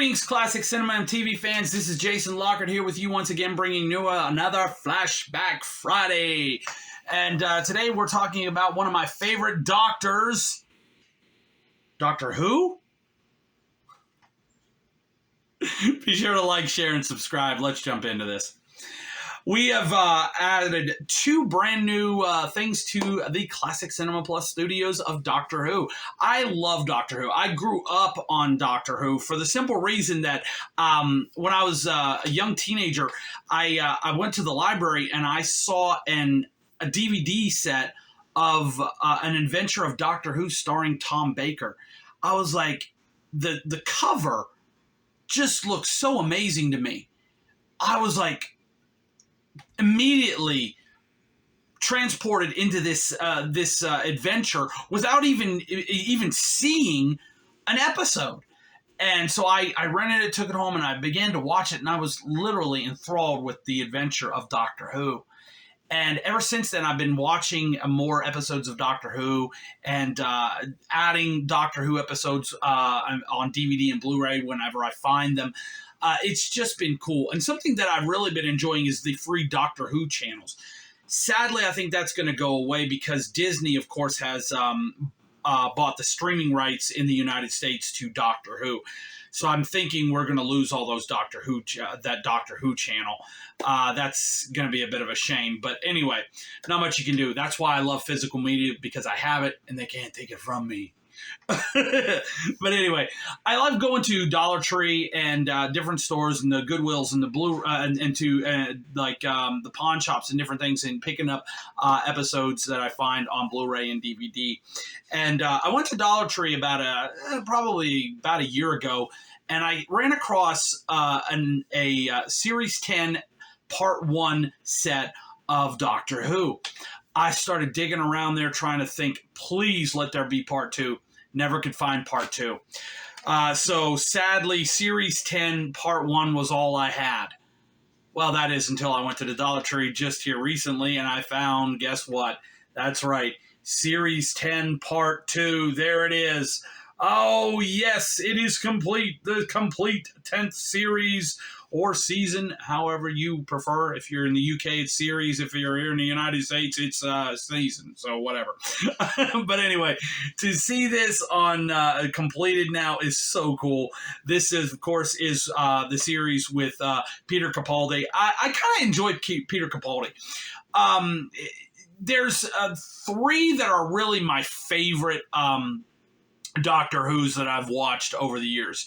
Greetings, classic cinema and TV fans. This is Jason Lockard here with you once again, bringing you another Flashback Friday. And today we're talking about one of my favorite doctors, Doctor Who? Be sure to like, share, and subscribe. Let's jump into this. We have added two brand new things to the Classic Cinema Plus studios of Doctor Who. I love Doctor Who. I grew up on Doctor Who for the simple reason that when I was a young teenager, I went to the library and I saw a DVD set of an adventure of Doctor Who starring Tom Baker. I was like, the cover just looked so amazing to me. I was like, immediately transported into this adventure without even seeing an episode. And so I rented it, took it home, and I began to watch it, and I was literally enthralled with the adventure of Doctor Who. And ever since then, I've been watching more episodes of Doctor Who and adding Doctor Who episodes on DVD and Blu-ray whenever I find them. It's just been cool. And something that I've really been enjoying is the free Doctor Who channels. Sadly, I think that's going to go away because Disney, of course, has bought the streaming rights in the United States to Doctor Who. So I'm thinking we're going to lose all those Doctor Who channel. That's going to be a bit of a shame. But anyway, not much you can do. That's why I love physical media, because I have it and they can't take it from me. But anyway, I love going to Dollar Tree and different stores and the Goodwills and the the pawn shops and different things, and picking up episodes that I find on Blu-ray and DVD. And I went to Dollar Tree probably about a year ago, and I ran across a Series 10 Part 1 set of Doctor Who. I started digging around there trying to think, please let there be Part 2. Never could find Part 2. So sadly, Series 10 Part 1 was all I had. Well, that is until I went to the Dollar Tree just here recently, and I found, guess what? That's right, Series 10 Part 2. There it is. Oh, yes, it is complete. The complete 10th series or season, however you prefer. If you're in the UK, it's series. If you're here in the United States, it's season. So whatever. But anyway, to see this on completed now is so cool. This is, of course, the series with Peter Capaldi. I kind of enjoyed Peter Capaldi. There's three that are really my favorite Doctor Who's that I've watched over the years.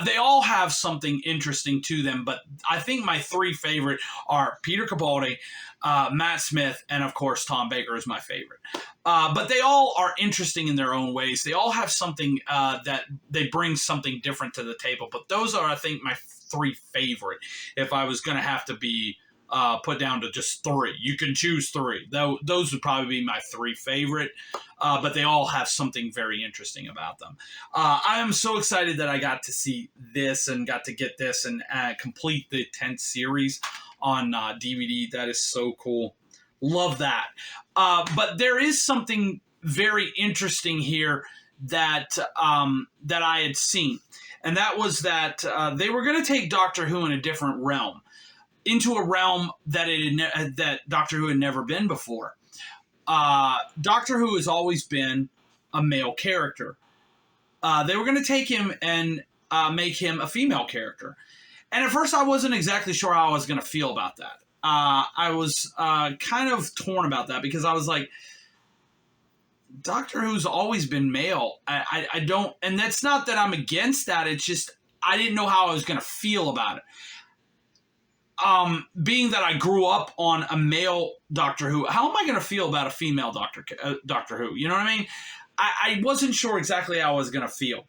They all have something interesting to them, but I think my three favorite are Peter Capaldi, Matt Smith, and of course Tom Baker is my favorite. But they all are interesting in their own ways. They all have something that they bring something different to the table, but those are, I think, my three favorite. If I was going to have to be put down to just three, you can choose three. Those would probably be my three favorite, but they all have something very interesting about them. I am so excited that I got to see this and got to get this and complete the 10th series on DVD. That is so cool. Love that. But there is something very interesting here that I had seen, and that was that they were going to take Doctor Who in a different realm, into a realm that that Doctor Who had never been before. Doctor Who has always been a male character. They were going to take him and make him a female character. And at first I wasn't exactly sure how I was going to feel about that. I was kind of torn about that, because I was like, Doctor Who's always been male. I don't, and that's not that I'm against that. It's just, I didn't know how I was going to feel about it. Being that I grew up on a male Doctor Who, how am I going to feel about a female Doctor Who? You know what I mean? I wasn't sure exactly how I was going to feel.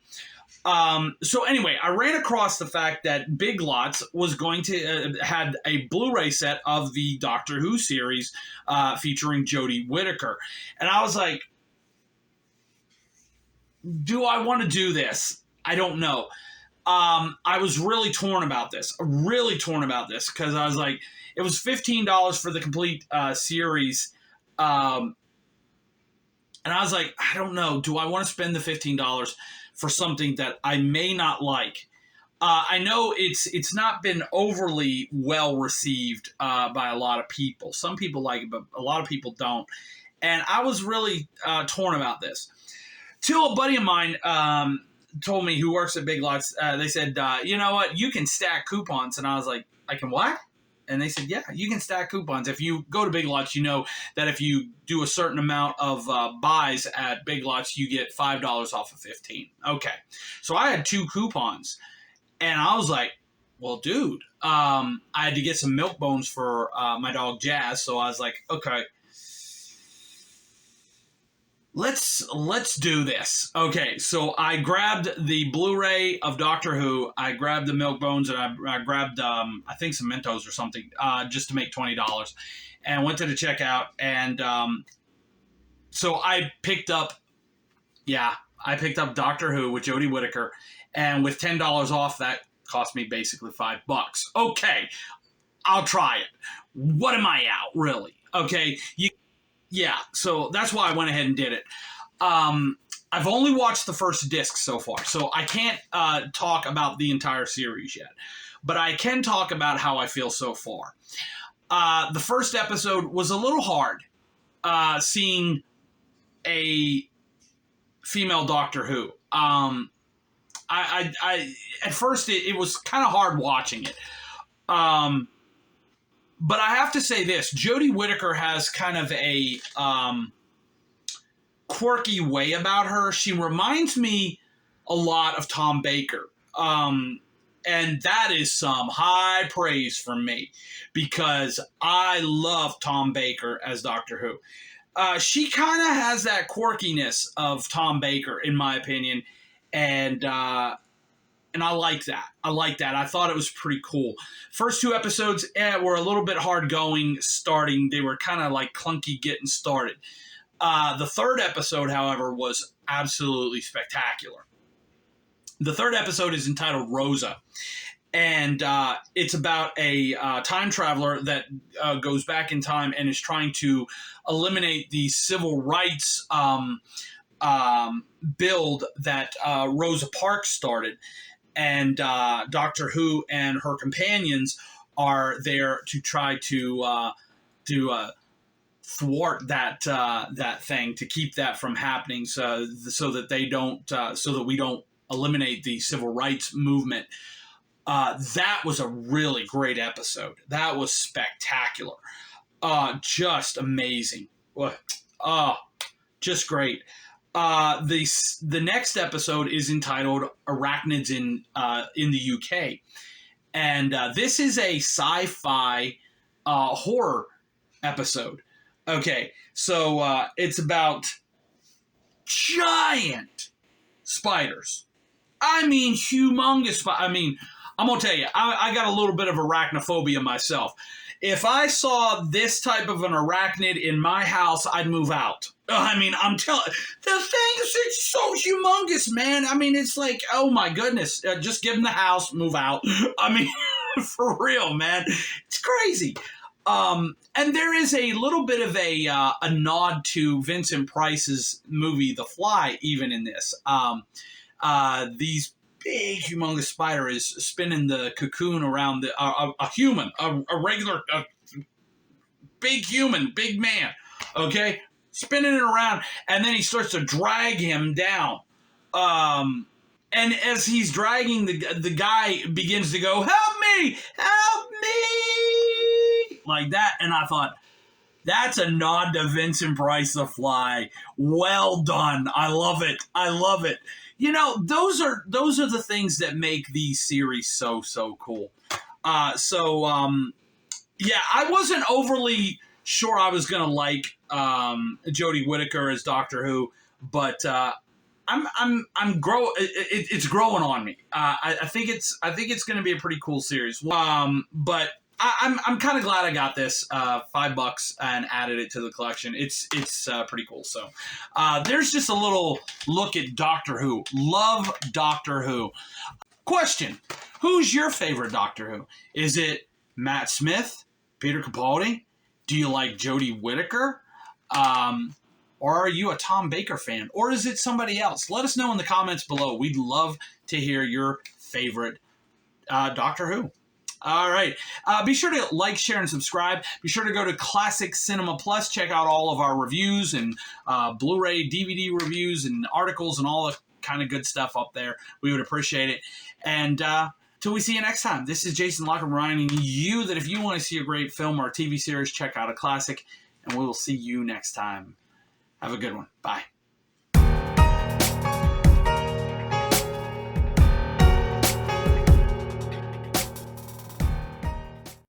So anyway, I ran across the fact that Big Lots was going to had a Blu-ray set of the Doctor Who series featuring Jodie Whittaker. And I was like, do I want to do this? I don't know. I was really torn about this, because I was like, it was $15 for the complete series. And I was like, I don't know. Do I want to spend the $15 for something that I may not like? I know it's not been overly well received by a lot of people. Some people like it, but a lot of people don't. And I was really torn about this. Till a buddy of mine told me, who works at Big Lots, they said, you know what, you can stack coupons. And I was like, I can what? And they said, yeah, you can stack coupons. If you go to Big Lots, you know that if you do a certain amount of buys at Big Lots, you get $5 off of 15. Okay. So I had 2 coupons. And I was like, well, dude, I had to get some milk bones for my dog Jazz. So I was like, okay, let's do this. Okay, so I grabbed the Blu-ray of Doctor Who. I grabbed the milk bones, and I grabbed, I think, some Mentos or something, just to make $20. And went to the checkout. And so I picked up Doctor Who with Jodie Whittaker. And with $10 off, that cost me basically $5. Okay, I'll try it. What am I out, really? Okay, yeah, so that's why I went ahead and did it. I've only watched the first disc so far, so I can't talk about the entire series yet. But I can talk about how I feel so far. The first episode was a little hard, seeing a female Doctor Who. I at first it was kind of hard watching it. But I have to say this, Jodie Whittaker has kind of a quirky way about her. She reminds me a lot of Tom Baker. And that is some high praise from me, because I love Tom Baker as Doctor Who. She kind of has that quirkiness of Tom Baker, in my opinion. And I like that. I thought it was pretty cool. First 2 episodes were a little bit hard going starting. They were kind of like clunky getting started. The 3rd episode, however, was absolutely spectacular. The 3rd episode is entitled Rosa. And it's about a time traveler that goes back in time and is trying to eliminate the civil rights build that Rosa Parks started. And Doctor Who and her companions are there to try to thwart that thing, to keep that from happening, so that they don't, so that we don't eliminate the civil rights movement. That was a really great episode. That was spectacular. Just amazing. Just great. The next episode is entitled Arachnids in the UK. And this is a sci-fi horror episode. Okay, so it's about giant spiders. I mean, humongous. I mean, I'm going to tell you, I got a little bit of arachnophobia myself. If I saw this type of an arachnid in my house, I'd move out. I mean, I'm telling the things, it's so humongous, man. I mean, it's like, oh my goodness, just give them the house, move out. I mean, for real, man. It's crazy. And there is a little bit of a nod to Vincent Price's movie, The Fly, even in this. These big, humongous spider is spinning the cocoon around a human, a regular, big human, big man, okay? Spinning it around, and then he starts to drag him down. And as he's dragging, the guy begins to go, help me, like that. And I thought, that's a nod to Vincent Price, The Fly. Well done. I love it. I love it. You know, those are the things that make these series so cool. Yeah, I wasn't overly sure I was gonna like Jodie Whittaker as Doctor Who, but it's growing on me. I think it's gonna be a pretty cool series. But I'm kind of glad I got this $5 and added it to the collection. It's pretty cool. So there's just a little look at Doctor Who. Love Doctor Who. Question: who's your favorite Doctor Who? Is it Matt Smith, Peter Capaldi? Do you like Jodie Whittaker? Or are you a Tom Baker fan? Or is it somebody else? Let us know in the comments below. We'd love to hear your favorite Doctor Who. All right. Be sure to like, share, and subscribe. Be sure to go to Classic Cinema Plus. Check out all of our reviews and Blu-ray, DVD reviews, and articles and all the kind of good stuff up there. We would appreciate it. And till we see you next time, this is Jason Lockard reminding you that if you want to see a great film or a TV series, check out a classic. And we will see you next time. Have a good one. Bye.